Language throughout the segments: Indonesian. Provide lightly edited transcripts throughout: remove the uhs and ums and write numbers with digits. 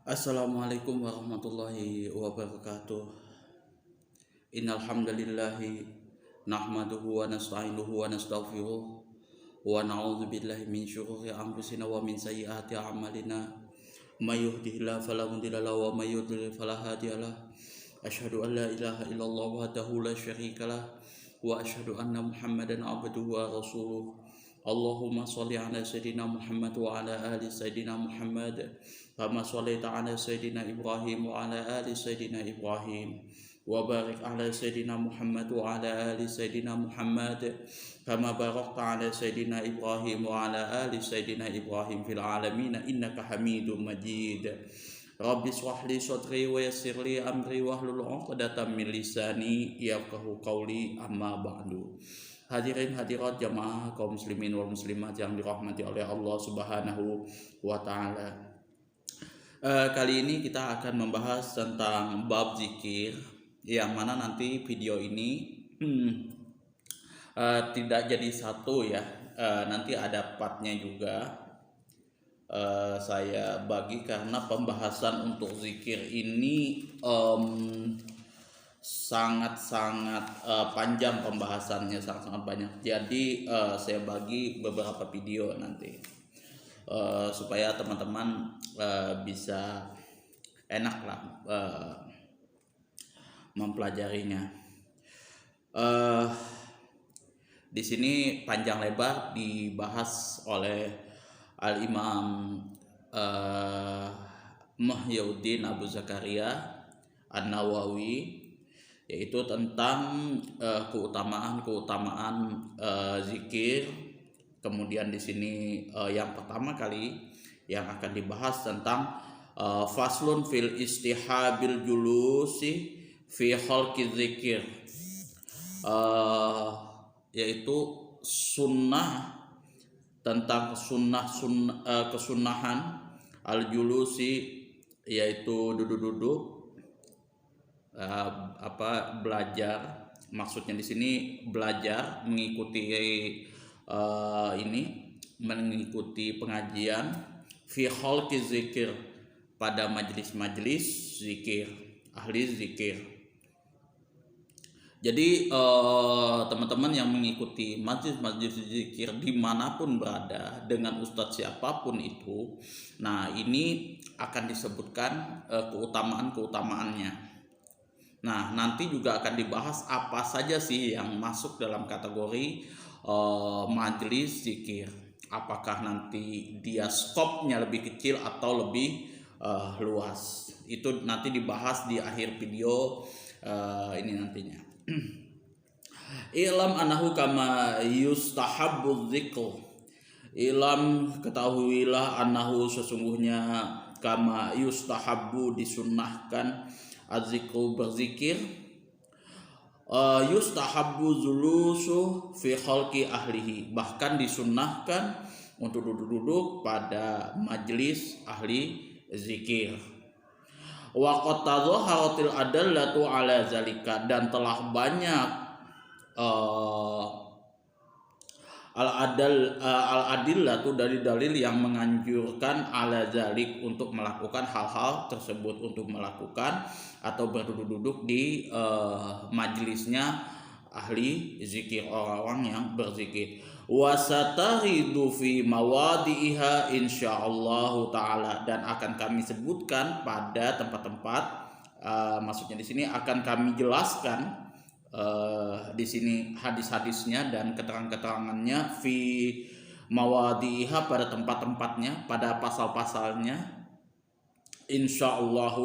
Assalamualaikum warahmatullahi wabarakatuh. Innal hamdalillahi nahmaduhu wa nasta'inuhu wa nastaghfiruh wa na'udzu billahi min syururi anfusina wa min sayyiati a'malina. May yahdihillahu fala mudilla lahu wa may yudlil fala hadiyalah. Asyhadu an la ilaha illallah wahdahu la syarikalah wa asyhadu anna Muhammadan abduhu wa rasuluh. Allahumma sholli ala sayyidina Muhammad wa ala ali sayyidina Muhammad kama shallaita ala sayyidina Ibrahim wa ala ali sayyidina Ibrahim wa barik ala sayyidina Muhammad wa ala ali sayyidina Muhammad kama barakta ala sayyidina Ibrahim wa ala ali sayyidina Ibrahim fil alamin innaka Hamidum Majid. Rabbi shrah li sadri wa yassir li amri wahlul 'uqdatam min lisani yafqahu qawli amma ba'du. Hadirin hadirat jamaah kaum muslimin wal muslimat yang dirahmati oleh Allah Subhanahu wa taala. Kali ini kita akan membahas tentang bab zikir, yang mana nanti video ini tidak jadi satu ya. Nanti ada partnya juga. Saya bagi karena pembahasan untuk zikir ini sangat-sangat panjang pembahasannya, sangat-sangat banyak. Jadi saya bagi beberapa video nanti supaya teman-teman bisa enak lah mempelajarinya. Di sini panjang lebar dibahas oleh Al-Imam Muhyiddin Abu Zakaria An-Nawawi, yaitu tentang keutamaan zikir. Kemudian di sini yang pertama kali yang akan dibahas tentang faslun fil istihabil julusi fi khalqi zikir, yaitu sunnah, tentang kesunahan al julusi, yaitu duduk-duduk, belajar. Maksudnya di sini belajar, mengikuti pengajian fi khalqi zikir, pada majelis-majelis zikir, ahli zikir. Jadi teman-teman yang mengikuti majelis-majelis zikir dimanapun berada dengan ustadz siapapun itu, nah ini akan disebutkan keutamaan-keutamaannya. Nah, nanti juga akan dibahas apa saja sih yang masuk dalam kategori majelis zikir. Apakah nanti dia skopnya lebih kecil atau lebih luas. Itu nanti dibahas di akhir video ini nantinya. Ilam anahu kama yustahabbu dzikr. Ilam, ketahuilah, anahu, sesungguhnya, kama yustahabbu, disunnahkan, adzikru, berzikir, yustahabbu zulusu fi khalqi ahlihi, bahkan disunnahkan untuk duduk-duduk pada majelis ahli zikir. Wa qad tadhaharatil adallatu ala zalika, dan telah banyak al-adillatu, dari dalil yang menganjurkan ala zalik, untuk melakukan hal-hal tersebut, untuk melakukan atau berduduk-duduk di majelisnya ahli zikir, orang-orang yang berzikir. Wasataridu fi mawadi'iha insyaallah taala, dan akan kami sebutkan pada tempat-tempat, maksudnya di sini akan kami jelaskan di sini hadis-hadisnya dan keterangan-keterangannya, fi mawadi'iha, pada tempat-tempatnya, pada pasal-pasalnya, insyaallah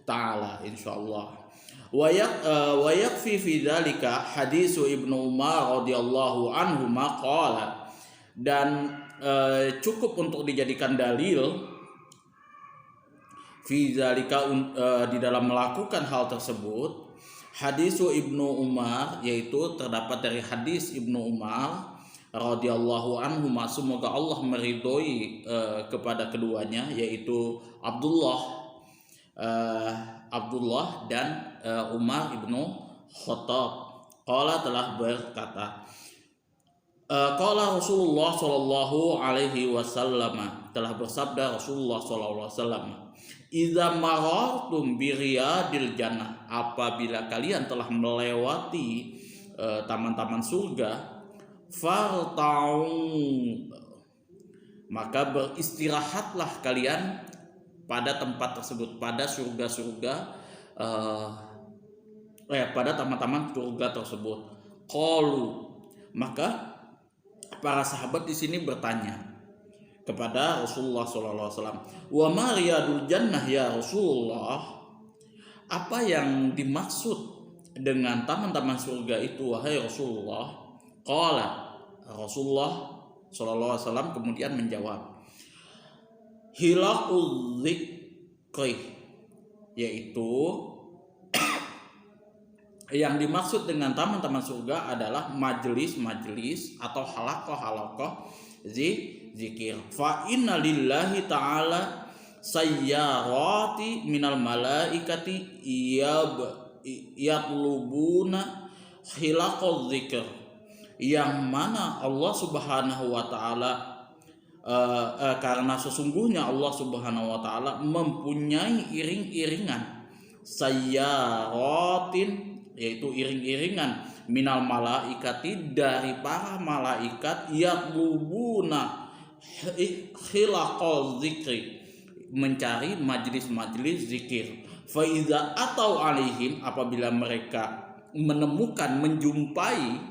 taala, insyaallah. Wa yakfi fi dzalika hadisu Ibnu Umar radhiyallahu anhu qala, dan cukup untuk dijadikan dalil fi dzalika, di dalam melakukan hal tersebut, hadisu Ibnu Umar, yaitu terdapat dari hadis Ibnu Umar radhiyallahu anhu, semoga Allah meridhoi kepada keduanya, yaitu Abdullah dan Umar ibnu Khattab. Qala, telah berkata, Qala Rasulullah sallallahu alaihi wasallam, telah bersabda Rasulullah sallallahu alaihi wasallam, "Idza marartum bi riyadil jannah," apabila kalian telah melewati taman-taman surga, fartau, maka beristirahatlah kalian pada tempat tersebut, pada surga-surga, pada taman-taman surga tersebut. Qalu, maka para sahabat di sini bertanya kepada Rasulullah SAW, "Wa ma riyadul jannah ya Rasulullah?" Apa yang dimaksud dengan taman-taman surga itu wahai Rasulullah? Qala, Rasulullah SAW kemudian menjawab, hilaqul dzikri, yaitu yang dimaksud dengan taman-taman surga adalah majelis-majelis atau halaqah-halaqah zikir. Fa inna lillahi ta'ala sayyarati minal malaikati yatlubuna hilaqal dzikr, yang mana Allah Subhanahu wa taala karena sesungguhnya Allah Subhanahu wa taala mempunyai iring-iringan, sayyaratin, yaitu iring-iringan, minal malaikati, dari para malaikat, yatlubuna khilaqal zikri, mencari majelis-majelis zikir. Fa iza atau alaihim, apabila mereka menemukan, menjumpai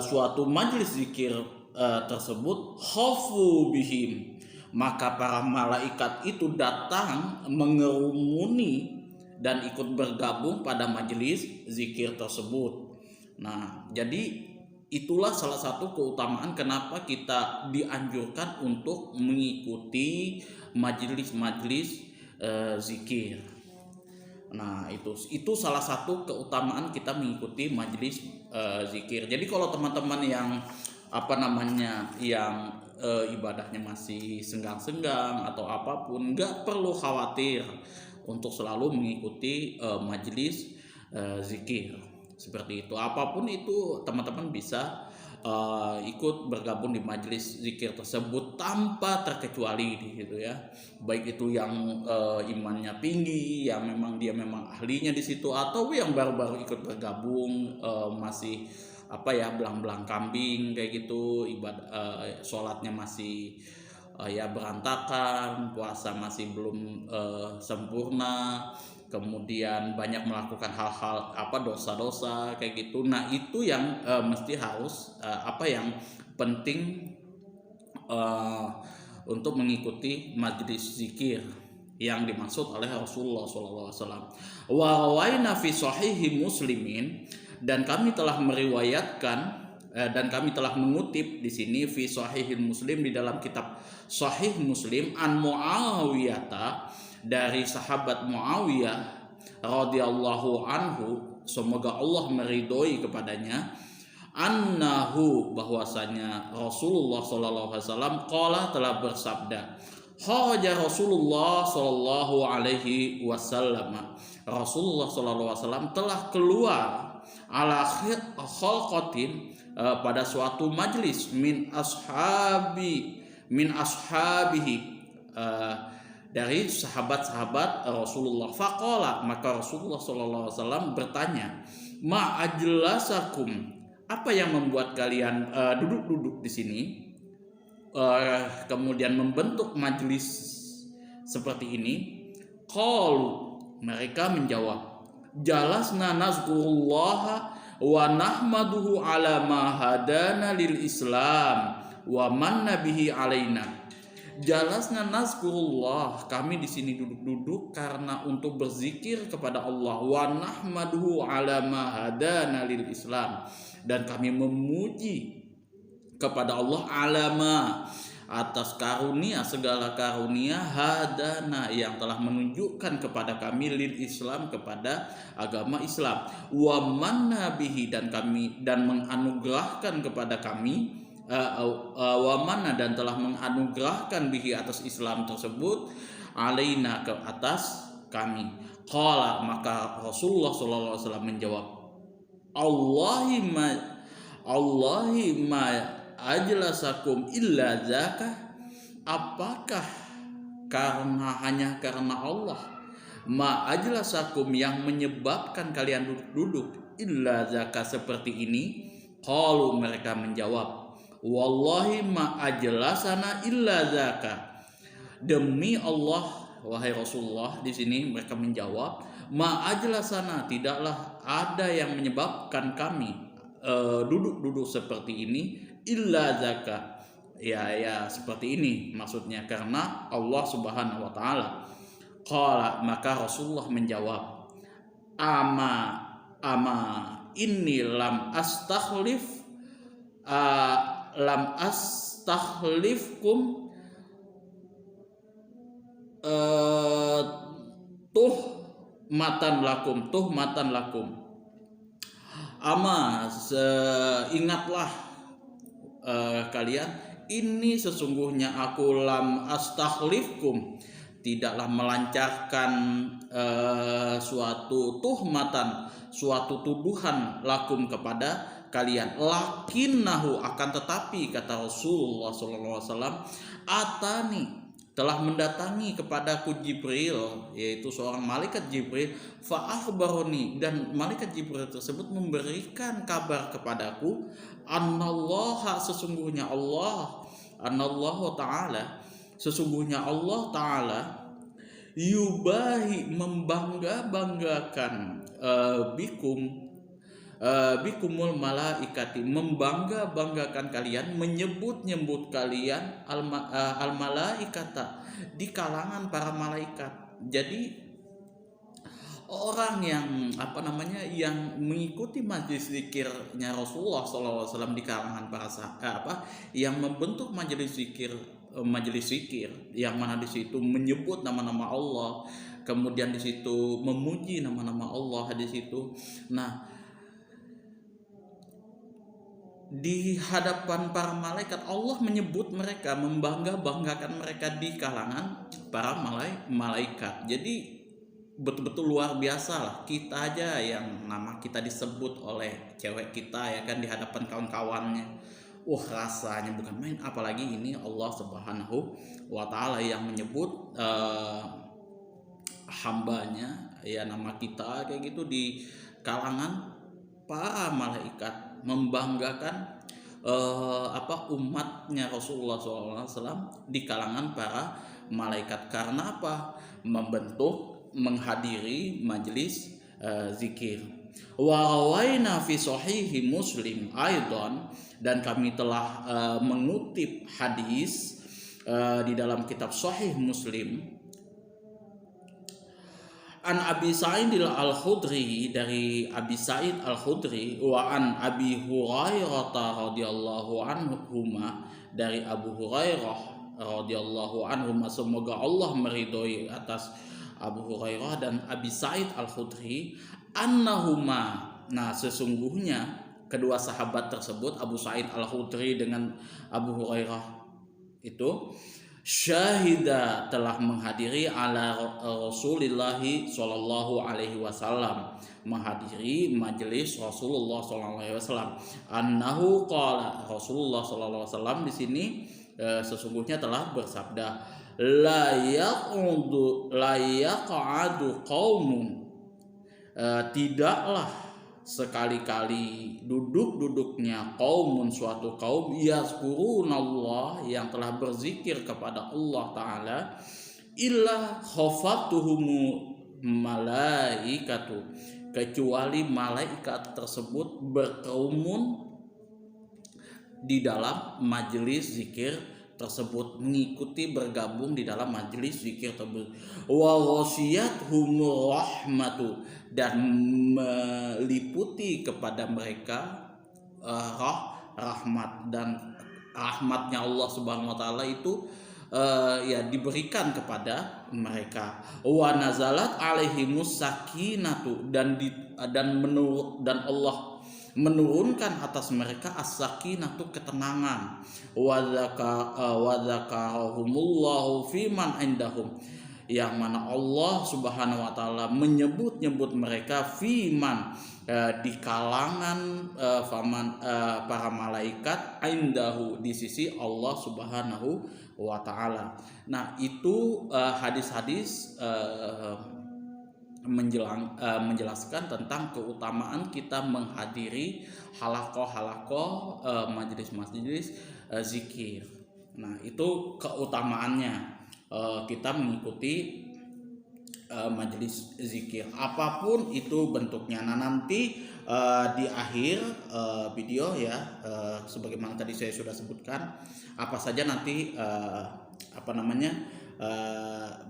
suatu majelis zikir tersebut, khafu bihim, maka para malaikat itu datang mengerumuni dan ikut bergabung pada majelis zikir tersebut. Nah, jadi itulah salah satu keutamaan kenapa kita dianjurkan untuk mengikuti majelis-majelis zikir. Nah, itu salah satu keutamaan kita mengikuti majelis zikir. Jadi kalau teman-teman yang yang ibadahnya masih senggang-senggang atau apapun, nggak perlu khawatir untuk selalu mengikuti majelis zikir seperti itu. Apapun itu, teman-teman bisa ikut bergabung di majelis zikir tersebut tanpa terkecuali gitu ya. Baik itu yang imannya tinggi, yang dia memang ahlinya di situ, atau yang baru-baru ikut bergabung, masih belang-belang kambing kayak gitu, sholatnya masih berantakan, puasa masih belum sempurna, kemudian banyak melakukan hal-hal dosa-dosa kayak gitu. Nah, itu yang mesti harus yang penting untuk mengikuti majelis zikir yang dimaksud oleh Rasulullah SAW. Wa rawaina fi sahihi muslimin, dan kami telah meriwayatkan dan kami telah mengutip di sini fi sahihil muslim, di dalam kitab sahih muslim, an Muawiyah, dari sahabat Muawiyah radhiyallahu anhu, semoga Allah meridhoi kepadanya, annahu, bahwasanya Rasulullah sallallahu alaihi wasallam qala, telah bersabda, kharaja Rasulullah sallallahu alaihi wasallam, Rasulullah sallallahu alaihi wasallam telah keluar ala khalqatin, pada suatu majlis, min ashabihi, dari sahabat-sahabat Rasulullah. Faqala, maka Rasulullah SAW bertanya, ma ajlasakum, apa yang membuat kalian duduk-duduk di sini, kemudian membentuk majlis seperti ini? Qalu, mereka menjawab, jalasna nazkurullaha wa nahmaduhu ala ma hadana lil Islam wa manna bihi alaina. Jalasna nazkurullah, kami di sini duduk-duduk karena untuk berzikir kepada Allah, wa nahmaduhu ala ma hadana lil Islam, dan kami memuji kepada Allah, alama, atas karunia, segala karunia, hadana, yang telah menunjukkan kepada kami, lil Islam, kepada agama Islam, wa manna bihi, dan menganugerahkan kepada kami, wa manna, dan telah menganugerahkan bihi, atas Islam tersebut, alaina, ke atas kami. Qala, maka Rasulullah SAW menjawab, Allahi ma ajlasakum illa zakah, apakah hanya karena Allah ma ajlasakum yang menyebabkan kalian duduk illa zakah seperti ini? Qalu, mereka menjawab, wallahi ma ajlasana illa zakah, demi Allah wahai Rasulullah. Di sini mereka menjawab, ma ajlasana, tidaklah ada yang menyebabkan kami duduk seperti ini illa zakah, ya seperti ini maksudnya, karena Allah Subhanahu wa taala. Qala, maka Rasulullah menjawab, ama inni lam astakhlifkum tuhmatan lakum. Ama, ingatlah kalian, ini sesungguhnya aku lam astakhlifkum, tidaklah melancarkan suatu tuhmatan, suatu tuduhan lakum kepada kalian. Lakinnahu, akan tetapi, kata Rasulullah SAW, atani, telah mendatangi kepadaku Jibril, yaitu seorang malaikat Jibril, fa'akhbaroni, dan malaikat Jibril tersebut memberikan kabar kepadaku, anallaha, sesungguhnya Allah, anallahu ta'ala, sesungguhnya Allah ta'ala, yubahi, membangga-banggakan, bikumul malaikati, membangga-banggakan kalian, menyebut kalian al malaikata, di kalangan para malaikat. Jadi orang yang yang mengikuti majelis zikirnya Rasulullah SAW di kalangan para yang membentuk majelis zikir yang mana di situ menyebut nama-nama Allah, kemudian di situ memuji nama-nama Allah di situ. Nah, di hadapan para malaikat Allah menyebut mereka, membangga-banggakan mereka di kalangan para malaikat. Jadi betul-betul luar biasa lah, kita aja yang nama kita disebut oleh cewek kita ya kan di hadapan kawan-kawannya, rasanya bukan main, apalagi ini Allah Subhanahu wa taala yang menyebut hambanya ya, nama kita kayak gitu di kalangan para malaikat, membanggakan umatnya Rasulullah SAW di kalangan para malaikat. Karena apa? Menghadiri majelis zikir. Wa rawaina fi sahihi Muslim aidan, dan kami telah mengutip hadis di dalam kitab Sahih Muslim, an Abi Sa'id al-Khudri, dari Abi Sa'id al-Khudri, wa an Abi Hurairah radhiyallahu anhu, dari Abu Hurairah radhiyallahu anhu, semoga Allah meridhoi atas Abu Hurairah dan Abi Sa'id al-Khudri, annahuma, nah sesungguhnya kedua sahabat tersebut, Abu Sa'id al-Khudri dengan Abu Hurairah itu, syahida, telah menghadiri ala Rasulillahi sallallahu alaihi wasallam, menghadiri majelis Rasulullah sallallahu alaihi wasallam, annahu qala, Rasulullah sallallahu alaihi wasallam di sini sesungguhnya telah bersabda, la yaq'adu qaumun, tidaklah sekali-kali duduknya qaumun, suatu kaum, yazkurunallah, yang telah berzikir kepada Allah Ta'ala, illa khafatuhumu malaikatu, kecuali malaikat tersebut berkerumun di dalam majelis zikir tersebut, mengikuti, bergabung di dalam majelis zikir tersebut. Wa ghashiyatuhumur rahmatu, dan meliputi kepada mereka rahmat, dan rahmatnya Allah Subhanahu wa taala itu diberikan kepada mereka. Wa nazalat alaihimus sakinatu, dan Allah menurunkan atas mereka as-sakinatu, ketenangan. Wa dzakarahumullahu fiman indahum, yang mana Allah Subhanahu wa taala menyebut-nyebut mereka fiman di kalangan para malaikat indahu di sisi Allah Subhanahu wa taala. Nah, itu hadis-hadis menjelaskan tentang keutamaan kita menghadiri halakoh majelis-majelis zikir. Nah, itu keutamaannya kita mengikuti majelis zikir apapun itu bentuknya. Nah, nanti di akhir video ya, sebagaimana tadi saya sudah sebutkan apa saja nanti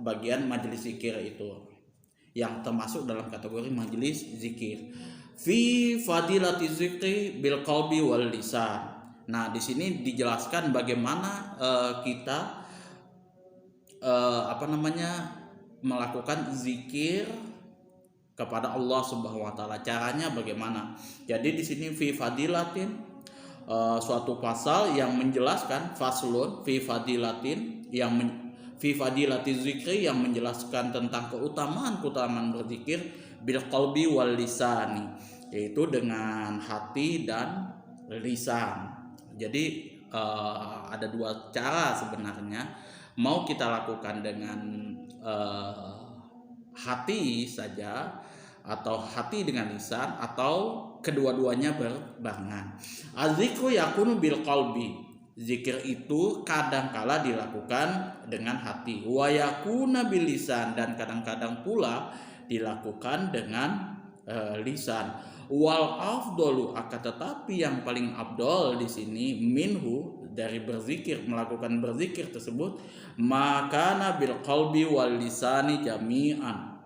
bagian majelis zikir itu yang termasuk dalam kategori majelis zikir. Fi fadilati zikri bil qalbi wal lisan. Nah, di sini dijelaskan bagaimana kita melakukan zikir kepada Allah Subhanahu wa taala. Caranya bagaimana? Jadi di sini fi fadilatin, suatu pasal yang menjelaskan, faslun fi fadilatin, fi fadilati zikri, yang menjelaskan tentang keutamaan berzikir bil qalbi wal lisani, yaitu dengan hati dan lisan. Jadi ada dua cara sebenarnya, mau kita lakukan dengan hati saja atau hati dengan lisan, atau kedua-duanya berbarengan. Az-zikru yakunu bil qalbi, zikir itu kadangkala dilakukan dengan hati, wa yakuna bil lisan, dan kadang-kadang pula dilakukan dengan lisan. Wal afdalu, akan tetapi yang paling afdal di sini minhu, dari berzikir, melakukan berzikir tersebut, maka bil qalbi wal lisani jami'an,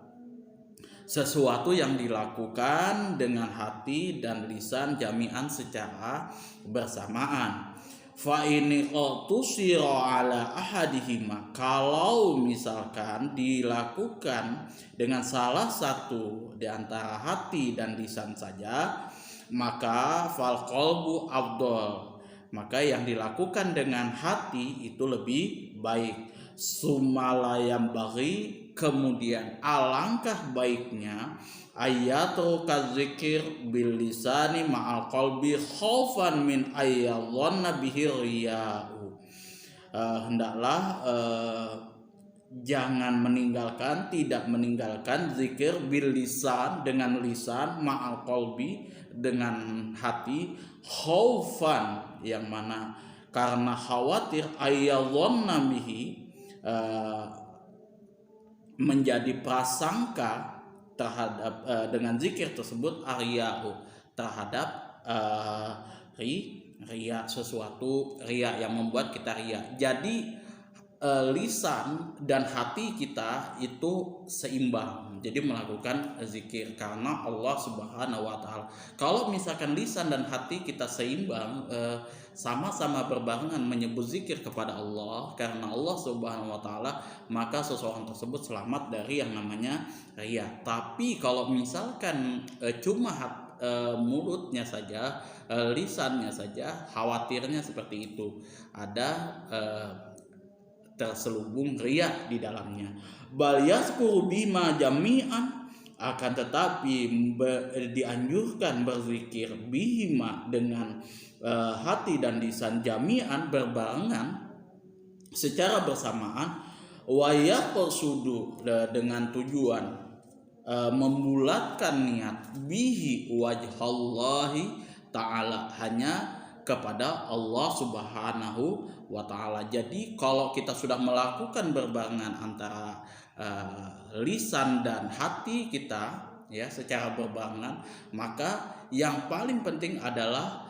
sesuatu yang dilakukan dengan hati dan lisan jami'an, secara bersamaan. Fa ini tusira ala ahadihima, kalau misalkan dilakukan dengan salah satu di antara hati dan lisan saja, maka fal qalbu afdal, maka yang dilakukan dengan hati itu lebih baik. Sumalayam bagi, kemudian alangkah baiknya ayatu kadzikir bil lisani ma'al qalbi khaufan min ayyadhanna bihi riya'u. Hendaklah tidak meninggalkan zikir bil lisan, dengan lisan, ma'al qalbi, dengan hati, khaufan, yang mana karena khawatir, ayyadhanna bihi, menjadi prasangka terhadap dengan zikir tersebut, ariya'u, terhadap riya, sesuatu riya yang membuat kita riya. Jadi lisan dan hati kita itu seimbang, jadi melakukan zikir karena Allah Subhanahu wa taala. Kalau misalkan lisan dan hati kita seimbang, sama-sama berbarengan menyebut zikir kepada Allah karena Allah Subhanahu wa taala, maka seseorang tersebut selamat dari yang namanya riya. Tapi kalau misalkan cuma mulutnya saja, lisannya saja, khawatirnya seperti itu, ada terselubung riya di dalamnya. Bal yazkuru bima jami'an, akan tetapi dianjurkan berzikir bihima, dengan hati dan lisan, jami'an, berbarengan, secara bersamaan. Wa yaqsudu, dengan tujuan membulatkan niat, bihi wajhallahi ta'ala, hanya kepada Allah Subhanahu wa taala. Jadi kalau kita sudah melakukan berbarengan antara lisan dan hati kita, ya, secara berbarengan, maka yang paling penting adalah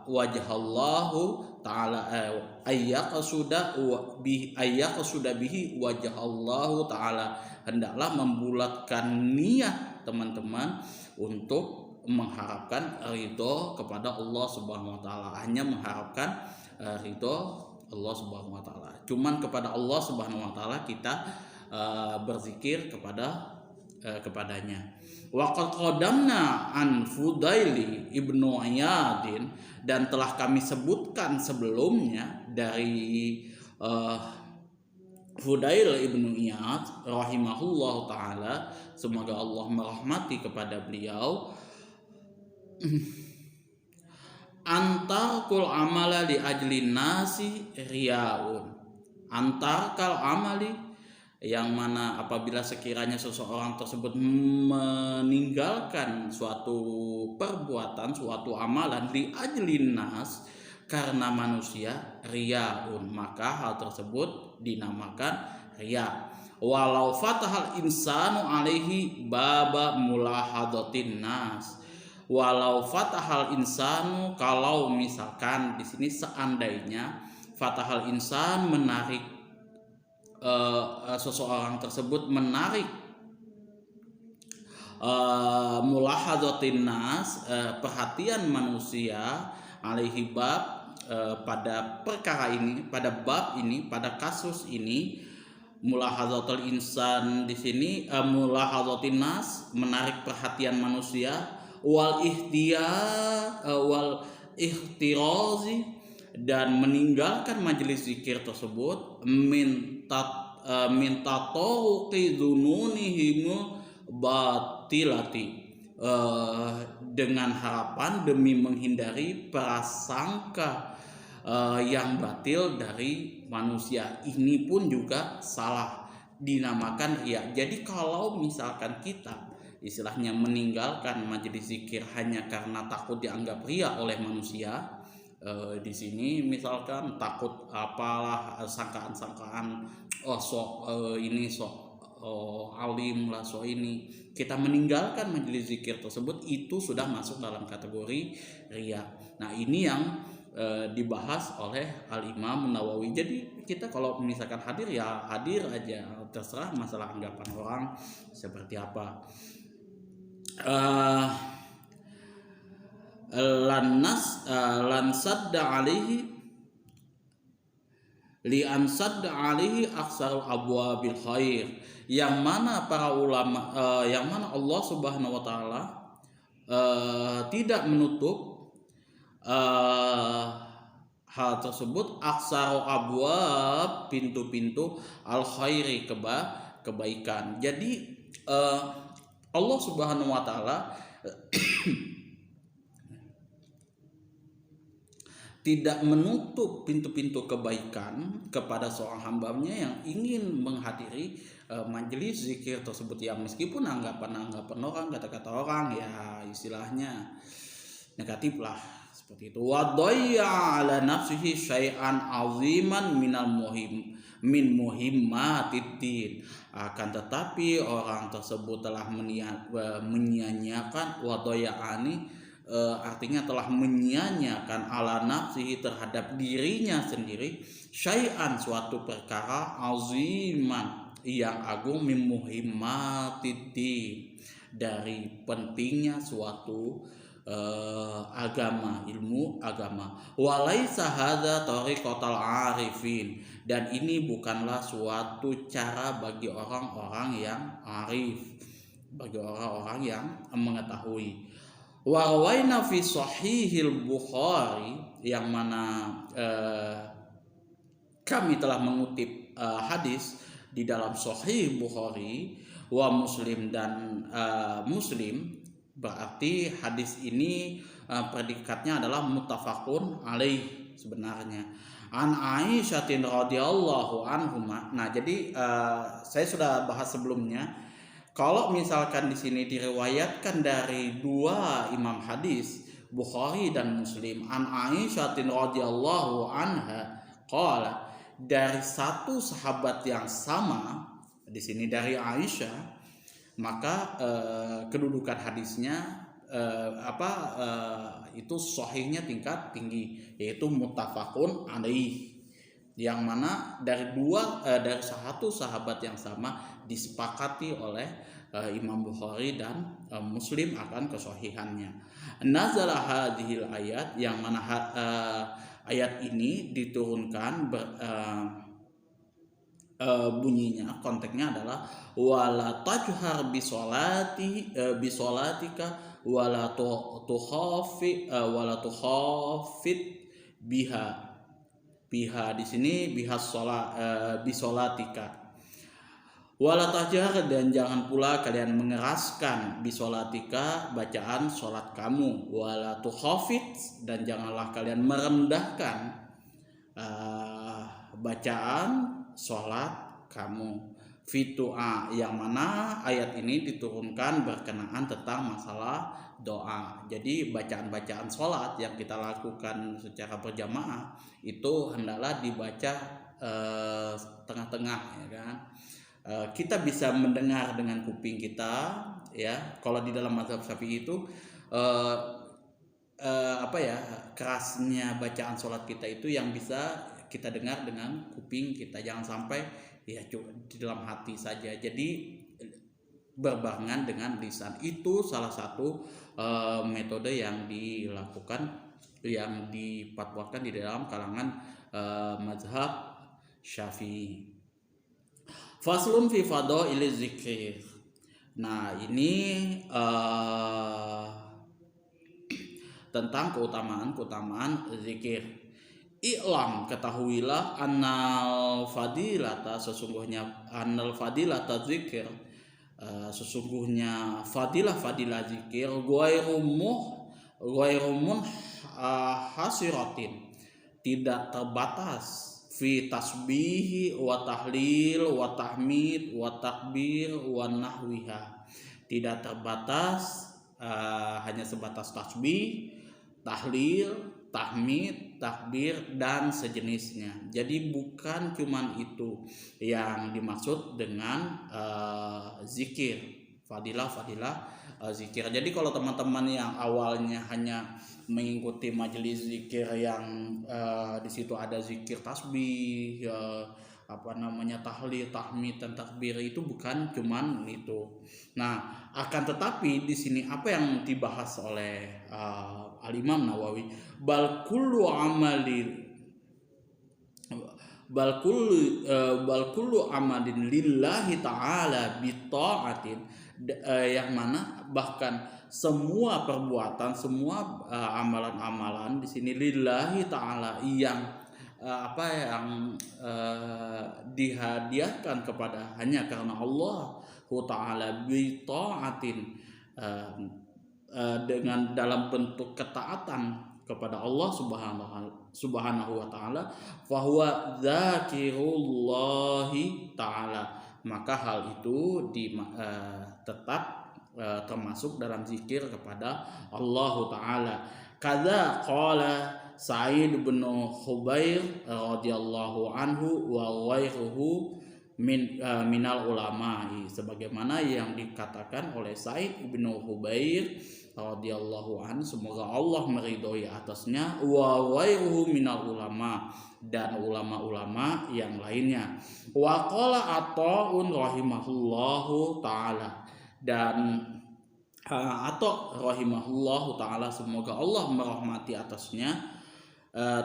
wajhallahu taala, ayyaqsuda bihi wajhallahu taala, hendaklah membulatkan niat teman-teman untuk mengharapkan ridho kepada Allah Subhanahu wa taala, hanya mengharapkan ridho Allah Subhanahu wa taala. Cuman kepada Allah Subhanahu wa taala kita berzikir kepadanya. Wa qad qadamna an Fudaili ibnu Iyadin, dan telah kami sebutkan sebelumnya dari Fudail ibnu Iyad rahimahullah taala, semoga Allah merahmati kepada beliau, antarkul amala li ajli nasi riyaun, antarkal amali, yang mana apabila sekiranya seseorang tersebut meninggalkan suatu perbuatan, suatu amalan li ajli nas, karena manusia, riyaun, maka hal tersebut dinamakan riya. Walau fatahal insanu alaihi baba mulahadatin nas, walau fatahal insanu, kalau misalkan di sini seandainya fatahal insan menarik, seseorang tersebut menarik mulahadatin nas, perhatian manusia, alaihi bab, pada perkara ini, pada bab ini, pada kasus ini. Mulahadatul insan di sini, mulahadatin nas, menarik perhatian manusia, wal ihtirazi, dan meninggalkan majelis zikir tersebut, minta tauqi dzununihim batilati, dengan harapan demi menghindari prasangka yang batil dari manusia. Ini pun juga salah, dinamakan riya. Jadi kalau misalkan kita istilahnya meninggalkan majelis zikir hanya karena takut dianggap riya oleh manusia, di sini misalkan takut apalah, sangkaan-sangkaan, ini alim lah, ini, kita meninggalkan majelis zikir tersebut, itu sudah masuk dalam kategori riya. Nah, ini yang dibahas oleh Al-Imam Nawawi. Jadi kita kalau misalkan hadir, ya hadir aja, terserah masalah anggapan orang seperti apa. Lansadda alaihi li'ansadda alaihi aksarul abwabil khair, yang mana para ulama, yang mana Allah Subhanahu wa taala tidak menutup hal tersebut, aksaru abwab, pintu-pintu al khairi, kebaikan. Jadi Allah Subhanahu wa taala tidak menutup pintu-pintu kebaikan kepada seorang hambanya yang ingin menghadiri majelis zikir tersebut, ya meskipun anggapan orang, kata-kata orang ya istilahnya negatif lah, seperti itu. Wa dhayya ala nafsihi syai'an aziman min muhimmatid, akan tetapi orang tersebut telah menyia-nyiakan, wa dhayya'ani, artinya telah menyia-nyiakan, ala nafsihi, terhadap dirinya sendiri, syai'an, suatu perkara, aziman, yang agung, min muhimmatid, dari pentingnya suatu agama, ilmu agama. Walaisa hadza tariqatul arifin, dan ini bukanlah suatu cara bagi orang-orang yang arif, bagi orang-orang yang mengetahui. Wa rawaina fi sahihil Bukhari, yang mana kami telah mengutip hadis di dalam Sahih Bukhari, wa Muslim, dan Muslim. Berarti hadis ini predikatnya adalah muttafaqun alaih sebenarnya. An Aisyah radhiyallahu anhuma. Nah, jadi saya sudah bahas sebelumnya, kalau misalkan di sini diriwayatkan dari dua imam hadis, Bukhari dan Muslim, an Aisyah radhiyallahu anha qala, dari satu sahabat yang sama, di sini dari Aisyah, maka kedudukan hadisnya itu sahihnya tingkat tinggi, yaitu muttafaqun alaih, yang mana dari satu sahabat yang sama disepakati oleh Imam Bukhari dan Muslim akan kesahihannya. Nazala hadhil ayat, yang mana ayat ini diturunkan, bunyinya, konteksnya adalah wala tajhar bisolatika wala tukhafit biha Biha di sini biha sholat bisolatika. Wala tahjar, dan jangan pula kalian mengeraskan bisolatika bacaan sholat kamu. Wala tukhafit, dan janganlah kalian merendahkan bacaan sholat kamu. Fitua, yang mana ayat ini diturunkan berkenaan tentang masalah doa. Jadi bacaan-bacaan sholat yang kita lakukan secara berjamaah itu hendaklah dibaca tengah-tengah, ya kan. Kita bisa mendengar dengan kuping kita, ya. Kalau di dalam mazhab Syafi'i itu kerasnya bacaan sholat kita itu yang bisa kita dengar dengan kuping kita, jangan sampai ya di dalam hati saja. Jadi berbarengan dengan lisan. Itu salah satu metode yang dilakukan, yang dipatwakan di dalam kalangan mazhab Syafi'i. Faslun fi fadail zikir. Nah, ini tentang keutamaan zikir. I'lam, ketahuilah, annal fadilata, sesungguhnya annal fadilata zikir, sesungguhnya fadilah zikir ghairumun hasiratin, tidak terbatas, fi tasbihi wa tahlil wa tahmid wa takbir wa nahwiha, tidak terbatas hanya sebatas tasbih, tahlil, tahmid, takbir, dan sejenisnya. Jadi bukan cuman itu yang dimaksud dengan zikir, fadilah zikir. Jadi kalau teman-teman yang awalnya hanya mengikuti majelis zikir yang di situ ada zikir tasbih, tahlil, tahmid, dan takbir, itu bukan cuman itu. Nah, akan tetapi di sini apa yang dibahas oleh Al-Imam Nawawi, bal kullu amalin lillahi ta'ala bi ta'atin, yang mana bahkan semua perbuatan, semua amalan-amalan di sini lillahi ta'ala, yang dihadiahkan kepada hanya karena Allah Ta'ala bi ta'atin, dengan dalam bentuk ketaatan kepada Allah Subhanahu wa taala, fahuwa zakirullahi taala, maka hal itu tetap termasuk dalam zikir kepada Allah taala. Kadza qala Sa'id bin Khubair radhiyallahu anhu wa ghairuhu minal ulama, sebagaimana yang dikatakan oleh Sa'id bin Khubair radhiyallahu anhu, semoga Allah meridhoi atasnya, wa ghairuhu minal ulama, dan ulama-ulama yang lainnya. Wa qala Ata'un rahimahullahu taala, dan Ata' rahimahullahu taala, semoga Allah merahmati atasnya,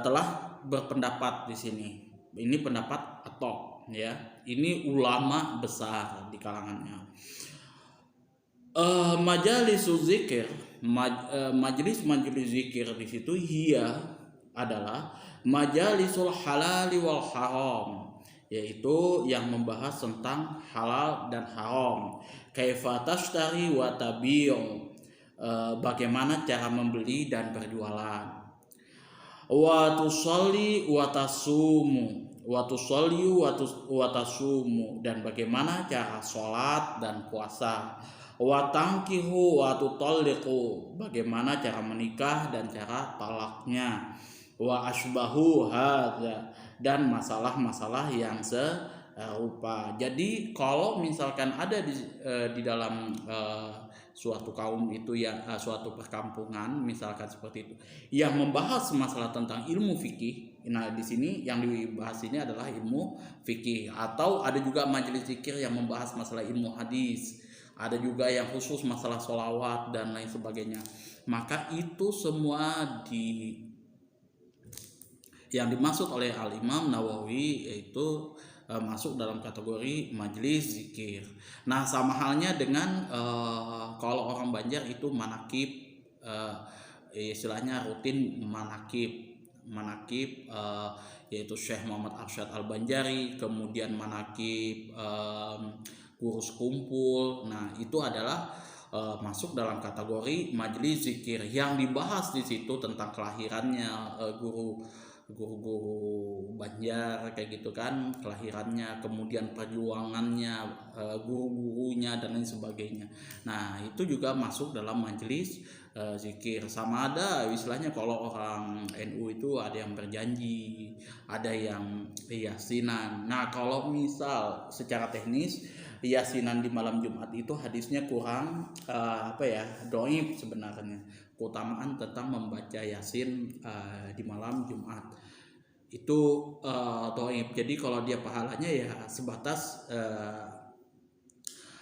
telah berpendapat di sini. Ini pendapat Ata', ya. Ini ulama besar di kalangannya. Majalisul zikir, majelis zikir di situ adalah majalisul halali wal haram, yaitu yang membahas tentang halal dan haram. Kaifa tashtari wa tabi'u, bagaimana cara membeli dan berjualan. Wa tusalli wa tasumu, wa tasumu, dan bagaimana cara sholat dan puasa. Wa tankihu wa tutalliqu, bagaimana cara menikah dan cara talaknya. Wa asbahu hadza, dan masalah-masalah yang serupa. Jadi kalau misalkan ada di dalam suatu kaum itu, ya suatu perkampungan misalkan seperti itu, yang membahas masalah tentang ilmu fikih. Nah, di sini yang dibahas ini adalah ilmu fikih, atau ada juga majelis zikir yang membahas masalah ilmu hadis, ada juga yang khusus masalah sholawat dan lain sebagainya. Maka itu semua yang dimaksud oleh Al-Imam Nawawi yaitu masuk dalam kategori majelis zikir. Nah, sama halnya dengan kalau orang Banjar itu manakib, istilahnya rutin manakib. manakib yaitu Syekh Muhammad Arsyad Al-Banjari, kemudian manakib guru sekumpul. Nah, itu adalah masuk dalam kategori majelis zikir. Yang dibahas di situ tentang kelahirannya guru-guru Banjar kayak gitu kan, kelahirannya, kemudian perjuangannya, guru-gurunya dan lain sebagainya. Nah, itu juga masuk dalam majelis zikir. Sama ada istilahnya kalau orang NU itu ada yang berjanji, ada yang yasinan. Nah, kalau misal secara teknis yasinan di malam Jumat itu hadisnya kurang dhaif sebenarnya. Keutamaan tentang membaca yasin di malam Jumat itu dhaif. Jadi kalau dia pahalanya ya sebatas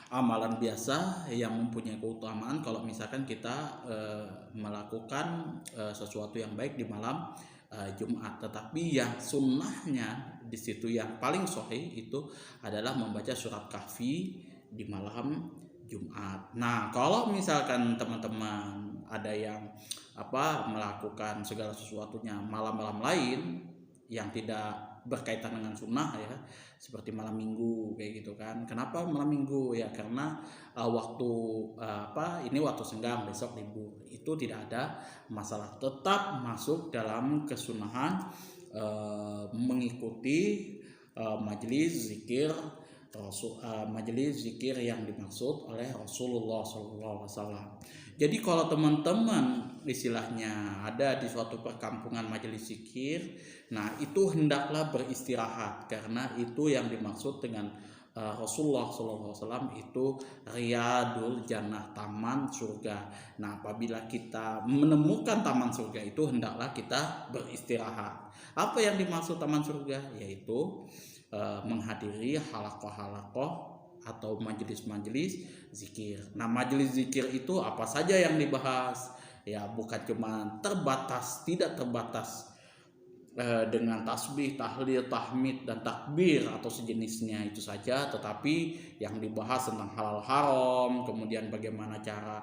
amalan biasa yang mempunyai keutamaan kalau misalkan kita melakukan sesuatu yang baik di malam Jumat. Tetapi yang sunnahnya di situ yang paling sahih itu adalah membaca surat Kahfi di malam Jumat. Nah, kalau misalkan teman-teman ada yang melakukan segala sesuatunya malam-malam lain yang tidak berkaitan dengan sunnah ya, seperti malam minggu kayak gitu kan. Kenapa malam minggu? Ya karena waktu ini waktu senggang, besok libur. Itu tidak ada masalah, tetap masuk dalam kesunahan mengikuti majelis zikir majelis zikir yang dimaksud oleh Rasulullah SAW. Jadi kalau teman-teman istilahnya ada di suatu perkampungan majelis zikir, nah itu hendaklah beristirahat, karena itu yang dimaksud dengan Rasulullah SAW itu riyadul jannah, taman surga. Nah, apabila kita menemukan taman surga itu hendaklah kita beristirahat. Apa yang dimaksud taman surga? Yaitu menghadiri halakoh-halakoh atau majelis-majelis zikir. Nah, majelis zikir itu apa saja yang dibahas? Ya, bukan cuma tidak terbatas dengan tasbih, tahlil, tahmid dan takbir atau sejenisnya itu saja, tetapi yang dibahas tentang halal haram, kemudian bagaimana cara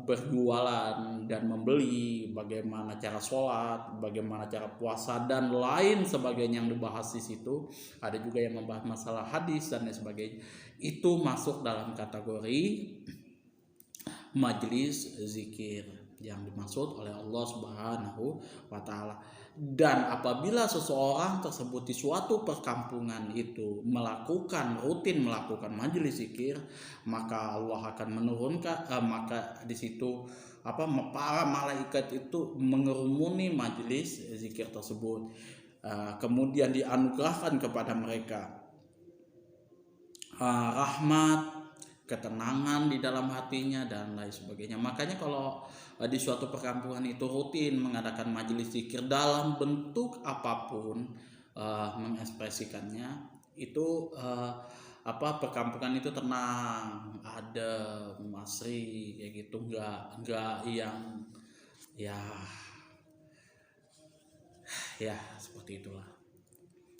berjualan dan membeli, bagaimana cara sholat, bagaimana cara puasa dan lain sebagainya yang dibahas di situ. Ada juga yang membahas masalah hadis dan lain sebagainya. Itu masuk dalam kategori majelis zikir yang dimaksud oleh Allah Subhanahu wa Ta'ala. Dan apabila seseorang tersebut di suatu perkampungan itu rutin melakukan majelis zikir, maka Allah akan menurunkan maka di situ para malaikat itu mengerumuni majelis zikir tersebut, kemudian dianugerahkan kepada mereka rahmat, ketenangan di dalam hatinya dan lain sebagainya. Makanya kalau di suatu perkampungan itu rutin mengadakan majelis zikir dalam bentuk apapun, mengekspresikannya itu perkampungan itu tenang, adem, asri kayak gitu, enggak yang ya seperti itulah.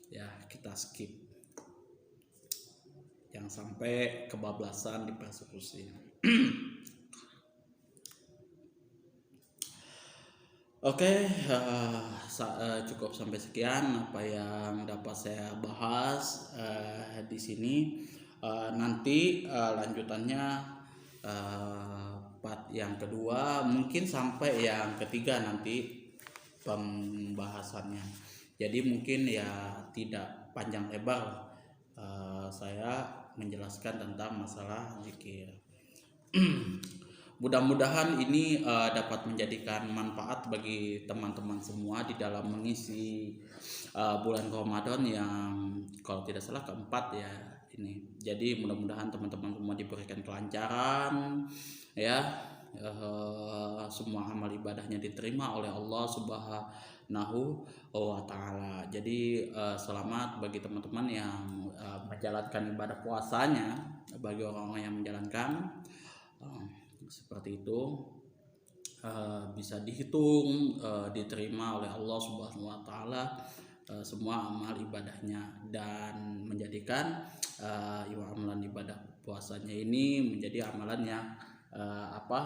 Ya, kita skip. Jangan sampai kebablasan di persekusi. Oke, cukup sampai sekian apa yang dapat saya bahas di sini. Nanti lanjutannya part yang kedua, mungkin sampai yang ketiga nanti pembahasannya. Jadi mungkin ya tidak panjang lebar saya menjelaskan tentang masalah zikir. Mudah-mudahan ini dapat menjadikan manfaat bagi teman-teman semua di dalam mengisi bulan Ramadan yang kalau tidak salah keempat ya ini. Jadi mudah-mudahan teman-teman semua diberikan kelancaran ya, semua amal ibadahnya diterima oleh Allah Subhanahu wa Ta'ala. Jadi selamat bagi teman-teman yang menjalankan ibadah puasanya, bagi orang-orang yang menjalankan seperti itu bisa dihitung diterima oleh Allah Subhanahu wa Ta'ala semua amal ibadahnya, dan menjadikan amalan ibadah puasanya ini menjadi amalan yang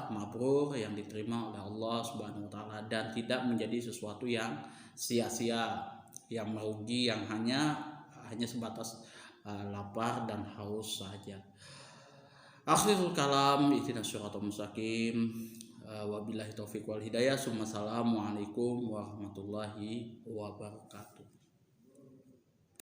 mabrur, yang diterima oleh Allah Subhanahu wa taala, dan tidak menjadi sesuatu yang sia-sia, yang merugi, yang hanya sebatas lapar dan haus saja. Akhirul kalam, ihdinas siratal mustaqim. Wabillahi taufiq wal hidayah. Assalamualaikum warahmatullahi wabarakatuh.